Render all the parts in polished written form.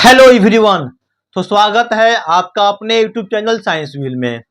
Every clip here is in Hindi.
Hello everyone. तो स्वागत है आपका अपने यूट्यूब चैनल साइंस व्हील में।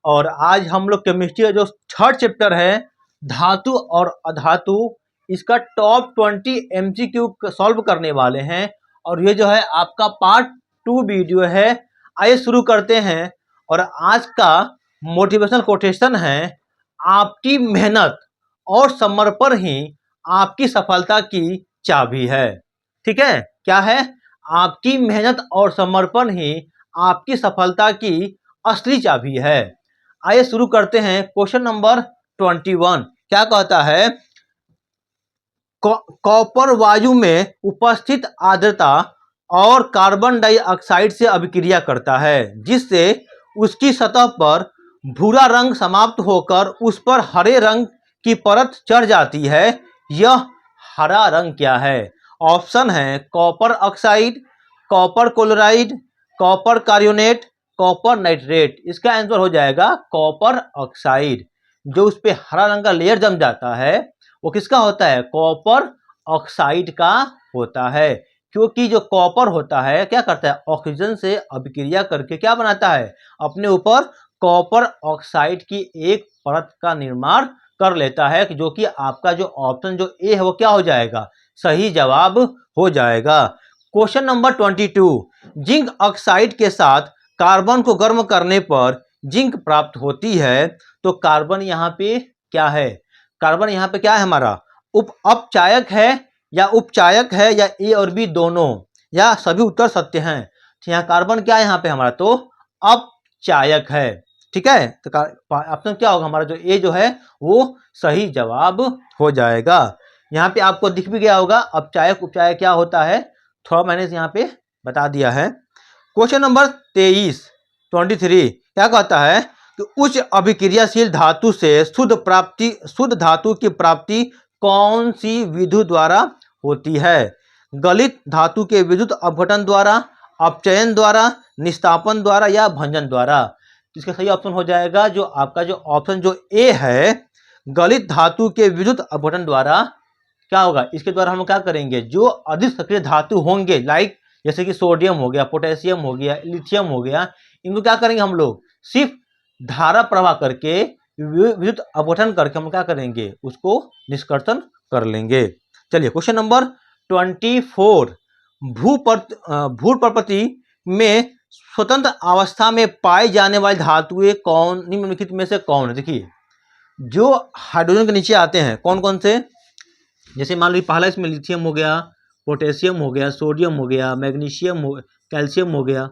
और आज हम लोग केमिस्ट्री का जो थर्ड चैप्टर है धातु और अधातु, इसका टॉप 20 MCQ सॉल्व करने वाले हैं। और ये जो है आपका पार्ट 2 वीडियो है। आइए शुरू करते हैं। और आज का मोटिवेशनल कोटेशन है, आपकी मेहनत और समर्पण ही आपकी सफलता की चाबी है। ठीक है, क्या है? आपकी मेहनत और समर्पण ही आपकी सफलता की असली चाबी है। आइए शुरू करते हैं। क्वेश्चन नंबर 21 क्या कहता है? कॉपर वायु में उपस्थित आर्द्रता और कार्बन डाइऑक्साइड से अभिक्रिया करता है, जिससे उसकी सतह पर भूरा रंग समाप्त होकर उस पर हरे रंग की परत चढ़ जाती है। यह हरा रंग क्या है? ऑप्शन है copper oxide, copper chloride, copper carbonate, copper nitrate. इसका आंसर हो जाएगा कॉपर ऑक्साइड। जो उस पे हरा रंग का लेयर जम जाता है वो किसका होता है? कॉपर ऑक्साइड का होता है। क्योंकि जो कॉपर होता है क्या करता है? ऑक्सीजन से अभिक्रिया करके क्या बनाता है? अपने ऊपर कॉपर ऑक्साइड की एक परत का निर्माण कर लेता है, जो कि आपका जो ऑप्शन जो ए है वो क्या हो जाएगा? सही जवाब हो जाएगा। क्वेश्चन नंबर 22, जिंक ऑक्साइड के साथ कार्बन को गर्म करने पर जिंक प्राप्त होती है। तो कार्बन यहाँ पे क्या है? कार्बन यहाँ पे क्या है हमारा? अपचायक है या उपचायक है, या ए और बी दोनों, या सभी उत्तर सत्य हैं। तो यहाँ कार्बन क्या है यहाँ पे हमारा? तो अपचायक है। ठीक है, तो ऑप्शन क्या होगा हमारा? जो ए जो है वो सही जवाब हो जाएगा। यहाँ पे आपको दिख भी गया होगा अपचायक उपचायक क्या होता है, थोड़ा मैंने यहाँ पे बता दिया है। क्वेश्चन नंबर 23 क्या कहता है कि उच्च अभिक्रियाशील धातु से शुद्ध धातु की प्राप्ति कौन सी विधि द्वारा होती है? गलित धातु के विद्युत अपघटन द्वारा, अपचयन द्वारा, निस्तापन द्वारा, या भंजन द्वारा। इसका सही ऑप्शन हो जाएगा जो आपका जो ऑप्शन जो ए है, गलित धातु के विद्युत अपघटन द्वारा। क्या होगा इसके द्वारा? हम क्या करेंगे, जो अधिक सक्रिय धातु होंगे, लाइक जैसे कि सोडियम हो गया, पोटेशियम हो गया, लिथियम हो गया, इनको क्या करेंगे हम लोग? सिर्फ धारा प्रवाह करके, विद्युत अपघटन करके हम क्या करेंगे? उसको निष्कर्षण कर लेंगे। चलिए क्वेश्चन नंबर 24, भूप्रकृति में स्वतंत्र अवस्था में पाई जाने वाली धातुएं कौन निम्नलिखित में से कौन है? देखिए, जो हाइड्रोजन के नीचे आते हैं कौन कौन से, जैसे मान लीजिए पहला इसमें लिथियम हो गया, पोटेशियम हो गया, सोडियम हो गया, मैग्नीशियम हो, कैल्शियम हो गया,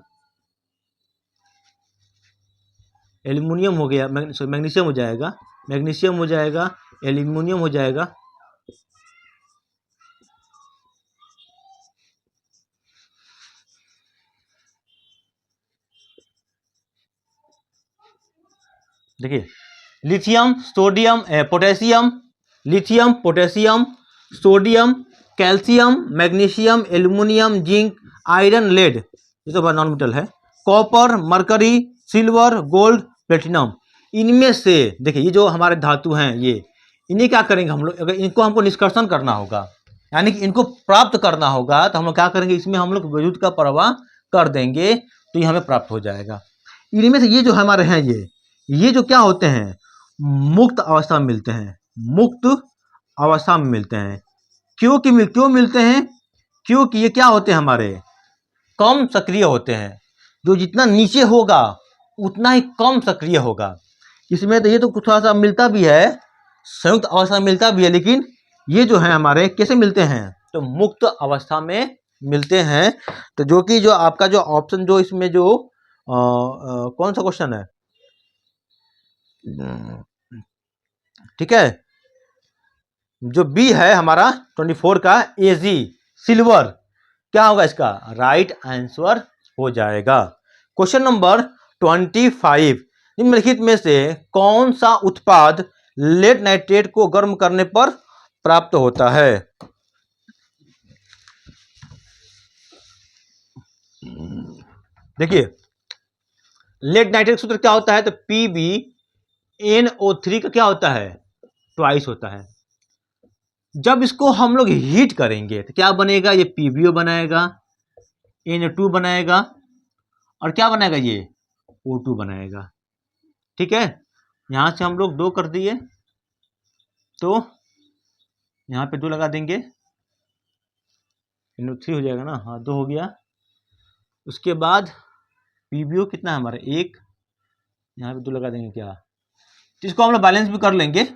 एल्युमिनियम हो गया, मैग्नीशियम हो जाएगा, मैग्नीशियम हो जाएगा, एल्युमिनियम हो जाएगा। देखिए lithium, sodium, potassium, lithium, potassium, sodium, calcium, magnesium, aluminium, zinc, iron, lead, ये तो नॉन मेटल है, copper, mercury, silver, gold, platinum. इनमें से देखिए ये जो हमारे धातु हैं ये, इन्हें क्या करेंगे हम लोग? अगर इनको हमको निष्कर्षण करना होगा, यानी कि इनको प्राप्त करना होगा, तो हम लोग क्या करेंगे? इसमें हम लोग विद्युत का प्रवाह कर देंगे तो ये हमें प्राप्त हो जाएगा। इनमें से ये जो हमारे हैं ये जो क्या होते हैं? मुक्त अवस्था में मिलते हैं, मुक्त अवस्था में मिलते हैं। क्यों मिलते हैं? क्योंकि ये क्या होते हैं हमारे? कम सक्रिय होते हैं। जो जितना नीचे होगा उतना ही कम सक्रिय होगा। इसमें तो ये तो थोड़ा सा मिलता भी है, संयुक्त अवस्था में मिलता भी है, लेकिन ये जो है हमारे कैसे मिलते हैं? तो मुक्त अवस्था में मिलते हैं। तो जो कि जो आपका जो ऑप्शन जो इसमें जो कौन सा क्वेश्चन है? ठीक है, जो बी है हमारा 24 का एजी सिल्वर, क्या होगा इसका? राइट आंसर हो जाएगा। क्वेश्चन नंबर 25, निम्नलिखित में से कौन सा उत्पाद लेड नाइट्रेट को गर्म करने पर प्राप्त होता है? देखिए लेड नाइट्रेट सूत्र क्या होता है? तो PbNO3 का क्या होता है? ट्वाइस होता है। जब इसको हम लोग हीट करेंगे तो क्या बनेगा? ये PbO बनाएगा, N2 बनाएगा और क्या बनाएगा ये O2 बनाएगा। ठीक है, यहाँ से हम लोग 2 कर दिए तो यहाँ पे 2 लगा देंगे, NO3 हो जाएगा ना, हाँ 2 हो गया। उसके बाद PbO कितना है हमारा 1, यहाँ पे 2 लगा देंगे क्या, तो इसको हम लोग बैलेंस भी कर लेंगे,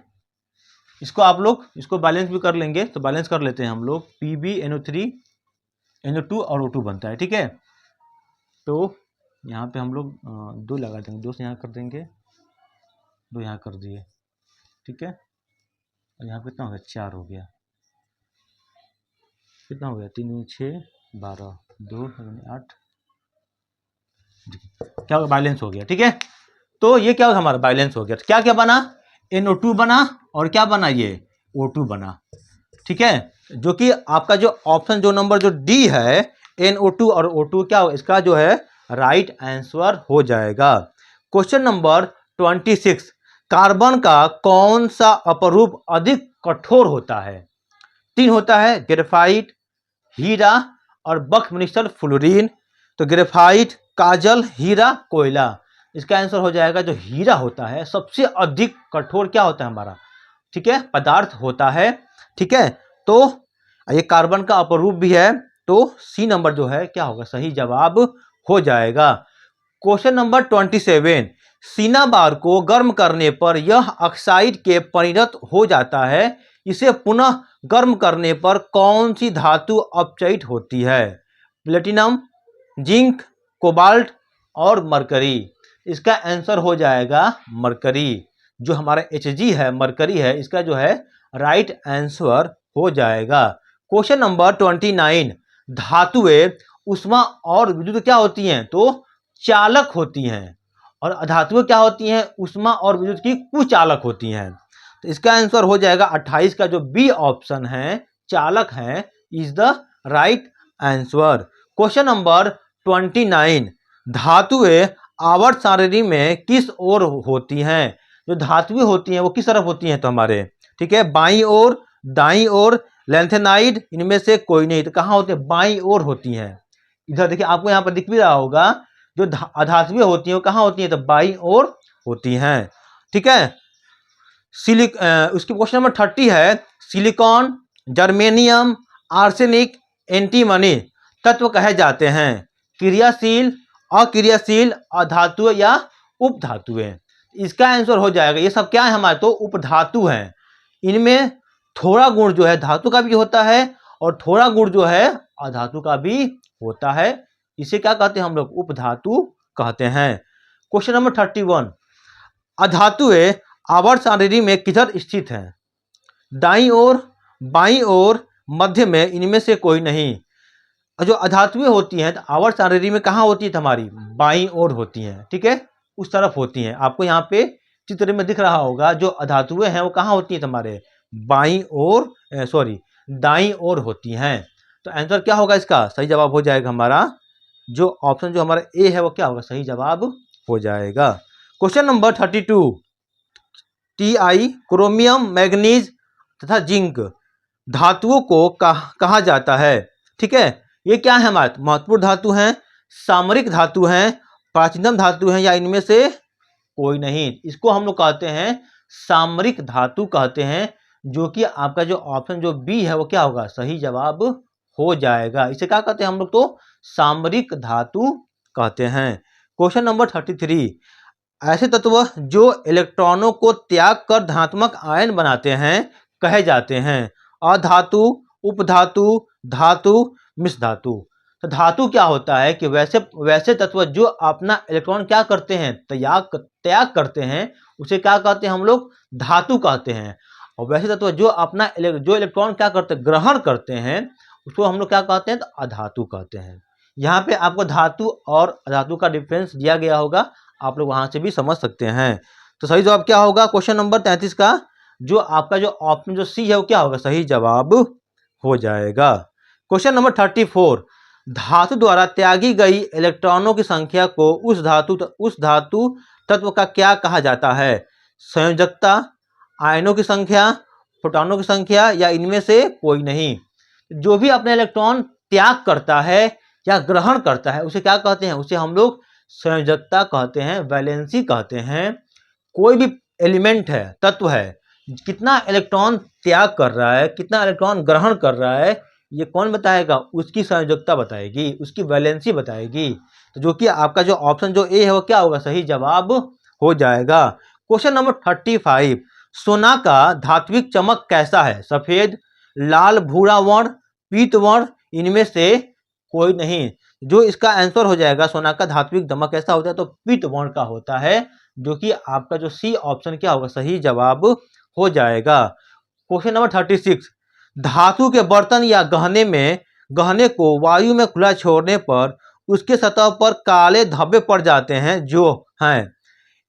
इसको आप लोग इसको बैलेंस भी कर लेंगे, तो बैलेंस कर लेते हैं हम लोग, Pb NO3 NO2 और O2 बनता है। ठीक है, तो यहाँ पे हम लोग 2 लगा देंगे, 2 से यहाँ कर देंगे, 2 यहाँ कर दिए। ठीक है, और यहाँ पे कितना हो गया 4 हो गया, कितना हो गया 3 6 12 2 8, क्या होगा बैलेंस हो गया। ठीक है, तो ये क्या होगा हमारा बैलेंस हो गया। तो क्या क्या बना, NO2 बना और क्या बना ये O2 बना। ठीक है, जो कि आपका जो ऑप्शन जो नंबर जो डी है NO2 और O2 क्या होगा, इसका जो है राइट आंसर हो जाएगा। क्वेश्चन नंबर 26, कार्बन का कौन सा अपरूप अधिक कठोर होता है। 3 होता है, ग्रेफाइट, हीरा और बख्तनिस्टर फ्लोरीन। तो ग्रेफाइट, काजल, हीरा, कोयला, इसका आंसर हो जाएगा जो हीरा होता है सबसे अधिक कठोर क्या होता है हमारा, ठीक है, पदार्थ होता है। ठीक है, तो ये कार्बन का अपरूप भी है, तो सी नंबर जो है क्या होगा सही जवाब हो जाएगा। क्वेश्चन नंबर 27, सिनाबार को गर्म करने पर यह ऑक्साइड के परिणत हो जाता है, इसे पुनः गर्म करने पर कौन सी धातु अपचयित होती है। प्लेटिनम, जिंक, कोबाल्ट और मरकरी। इसका आंसर हो जाएगा मरकरी, जो हमारा Hg है मरकरी है, इसका जो है राइट आंसर हो जाएगा। क्वेश्चन नंबर 29, धातुएं उष्मा और विद्युत क्या होती हैं, तो चालक होती हैं, और अधातुएं क्या होती हैं, उष्मा और विद्युत की कुचालक होती हैं। तो इसका आंसर हो जाएगा 28 का जो बी ऑप्शन है चालक है, is the right answer. Question number 29, धातुएं आवर्त सारणी में किस ओर होती हैं। जो धातुएं होती हैं वो किस तरफ होती हैं, तो हमारे ठीक है बाईं ओर, दाईं ओर, लेंथेनाइड, इनमें से कोई नहीं। तो कहाँ होते हैं, बाईं ओर होती हैं। इधर देखिए आपको यहाँ पर दिख भी रहा होगा, जो अधातुएं होती हैं वो कहाँ होती हैं, तो बाईं ओर होती हैं। ठीक है, उसकी क्वेश्चन नंबर 30 है, सिलिकॉन, जर्मेनियम, आर्सेनिक, एंटीमनी तत्व कहे जाते हैं। क्रियाशील, अक्रियाशील, अधातुएं या उपधातुएं। इसका आंसर हो जाएगा, ये सब क्या है हमारे, तो उपधातु हैं। इनमें थोड़ा गुण जो है धातु का भी होता है और थोड़ा गुण जो है अधातु का भी होता है, इसे क्या कहते हैं हम लोग, उपधातु कहते हैं। क्वेश्चन नंबर 31, अधातुएं आवर्त सारणी में किधर स्थित हैं। दाईं ओर, बाईं ओर, मध्य में, इनमें से कोई नहीं। जो अधातुएं होती हैं तो आवर्त सारणी में कहाँ होती है, हमारी बाईं ओर होती हैं। ठीक है, उस तरफ होती हैं। आपको यहाँ पे चित्र में दिख रहा होगा, जो अधातुएं हैं वो कहाँ होती हैं, हमारे बाईं ओर, सॉरी दाईं ओर होती हैं। तो आंसर क्या होगा, इसका सही जवाब हो जाएगा हमारा जो ऑप्शन जो हमारा ए है वो क्या होगा, सही जवाब हो जाएगा। Question number 32, Ti, chromium, manganese तथा जिंक धातुओं को कहा जाता है। ठीक है, ये क्या है हमारे महत्वपूर्ण धातु हैं, सामरिक धातु हैं, प्राचीनतम धातु हैं, या इनमें से कोई नहीं। इसको हम लोग कहते हैं सामरिक धातु कहते हैं, जो कि आपका जो ऑप्शन जो बी है वो क्या होगा, सही जवाब हो जाएगा। इसे क्या कहते हैं हम लोग, तो सामरिक धातु कहते हैं। क्वेश्चन नंबर 33, ऐसे तत्व जो इलेक्ट्रॉनों को त्याग कर धनात्मक आयन बनाते हैं कहे जाते हैं। अधातु, उपधातु, धातु, मिश्र धातु। तो धातु क्या होता है कि वैसे तत्व जो अपना इलेक्ट्रॉन क्या करते हैं, त्याग करते हैं, उसे क्या कहते हैं हम लोग, धातु कहते हैं। और वैसे तत्व जो अपना जो इलेक्ट्रॉन क्या करते हैं, ग्रहण करते हैं, उसको हम लोग क्या कहते हैं, तो अधातु कहते हैं। यहाँ पे आपको धातु और अधातु का डिफरेंस दिया गया होगा, आप लोग वहां से भी समझ सकते हैं। तो सही जवाब क्या होगा क्वेश्चन नंबर 33 का, जो आपका जो ऑप्शन जो सी है वो क्या होगा, सही जवाब हो जाएगा। क्वेश्चन नंबर 34, धातु द्वारा त्यागी गई इलेक्ट्रॉनों की संख्या को उस धातु तत्व का क्या कहा जाता है। संयोजकता, आयनों की संख्या, प्रोटॉनों की संख्या, या इनमें से कोई नहीं। जो भी अपने इलेक्ट्रॉन त्याग करता है या ग्रहण करता है उसे क्या कहते हैं, उसे हम लोग संयोजकता कहते हैं, वैलेंसी कहते हैं। कोई भी एलिमेंट है, तत्व है, कितना इलेक्ट्रॉन त्याग कर रहा है, कितना इलेक्ट्रॉन ग्रहण कर रहा है, ये कौन बताएगा, उसकी संयोजकता बताएगी, उसकी वैलेंसी बताएगी। तो जो कि आपका जो ऑप्शन जो ए है वो क्या होगा, सही जवाब हो जाएगा। क्वेश्चन नंबर 35, सोना का धात्विक चमक कैसा है, सफेद, लाल, भूरा वर्ण, पीत वर्ण, इनमें से कोई नहीं। जो इसका आंसर हो जाएगा, सोना का धात्विक चमक कैसा होता है, तो पीत वर्ण का होता है, जो कि आपका जो सी ऑप्शन क्या होगा, सही जवाब हो जाएगा। क्वेश्चन नंबर 36, धातु के बर्तन या गहने को वायु में खुला छोड़ने पर उसके सतह पर काले धब्बे पड़ जाते हैं, जो हैं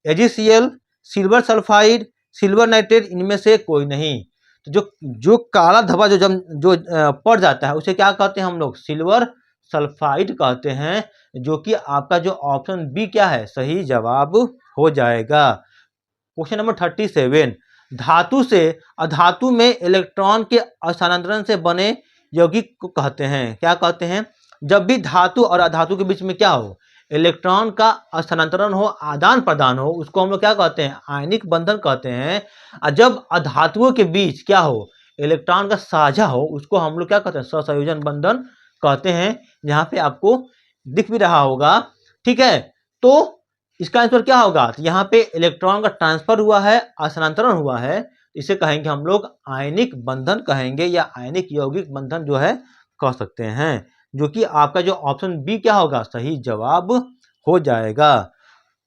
AgCl, silver sulphide, silver nitrate, इनमें से कोई नहीं। तो जो काला धब्बा जो पड़ जाता है उसे क्या कहते हैं हम लोग, सिल्वर सल्फाइड कहते हैं, जो कि आपका जो ऑप्शन बी क्या है, सही जवाब हो जाएगा। क्वेश्चन नंबर 37, धातु से अधातु में इलेक्ट्रॉन के स्थानांतरण से बने यौगिक को कहते हैं, क्या कहते हैं, जब भी धातु और अधातु के बीच में क्या हो, इलेक्ट्रॉन का स्थानांतरण हो, आदान प्रदान हो, उसको हम लोग क्या कहते हैं, आयनिक बंधन कहते हैं। और जब अधातुओं के बीच क्या हो, इलेक्ट्रॉन का साझा हो, उसको हम लोग क्या कहते हैं, सहसंयोजन बंधन कहते हैं। यहाँ पे आपको दिख भी रहा होगा, ठीक है। तो इसका आंसर क्या होगा, तो यहाँ पे इलेक्ट्रॉन का ट्रांसफर हुआ है, स्थानांतरण हुआ है, इसे कहेंगे हम लोग आयनिक बंधन कहेंगे, या आयनिक यौगिक बंधन जो है कह सकते हैं, जो कि आपका जो ऑप्शन बी क्या होगा, सही जवाब हो जाएगा।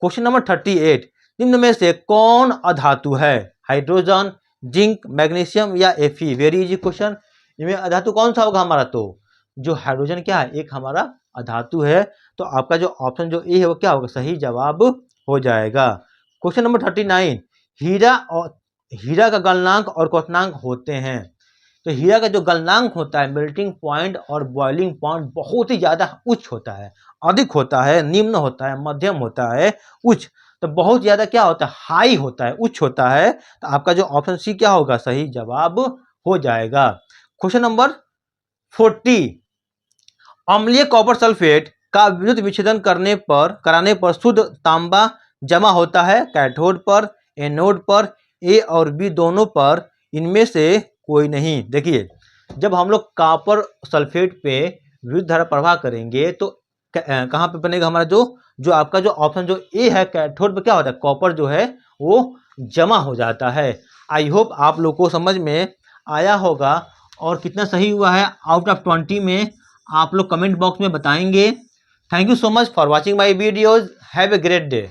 क्वेश्चन नंबर 38, निम्न में से कौन अधातु है, हाइड्रोजन, जिंक, मैग्नीशियम या एफी। Very easy question. इनमें अधातु कौन सा होगा हमारा, तो जो हाइड्रोजन क्या है, एक हमारा अधातु है। तो आपका जो ऑप्शन जो ए है वो क्या होगा, सही जवाब हो जाएगा। क्वेश्चन नंबर 39, हीरा का गलनांक और क्वथनांक होते हैं। तो हीरा का जो गलनांक होता है, मेल्टिंग पॉइंट और बॉइलिंग पॉइंट बहुत ही ज्यादा उच्च होता है, अधिक होता है, निम्न होता है, मध्यम होता है, उच्च। तो बहुत ज्यादा क्या होता है, हाई होता है, उच्च होता है। तो आपका जो ऑप्शन सी क्या होगा, सही जवाब हो जाएगा। क्वेश्चन नंबर 40, अम्लीय कॉपर सल्फेट का विद्युत विच्छेदन कराने पर शुद्ध तांबा जमा होता है, कैथोड पर, एनोड पर, ए और बी दोनों पर, इनमें से कोई नहीं। देखिए, जब हम लोग कॉपर सल्फेट पे विद्युत धारा प्रवाह करेंगे तो कहाँ पे बनेगा हमारा जो आपका जो ऑप्शन जो ए है, कैथोड पे क्या होता है, कॉपर जो है वो जमा हो जाता है। आई होप आप लोग को समझ में आया होगा, और कितना सही हुआ है आउट ऑफ 20 में आप लोग कमेंट बॉक्स में बताएंगे। Thank you so much for watching my videos. Have a great day.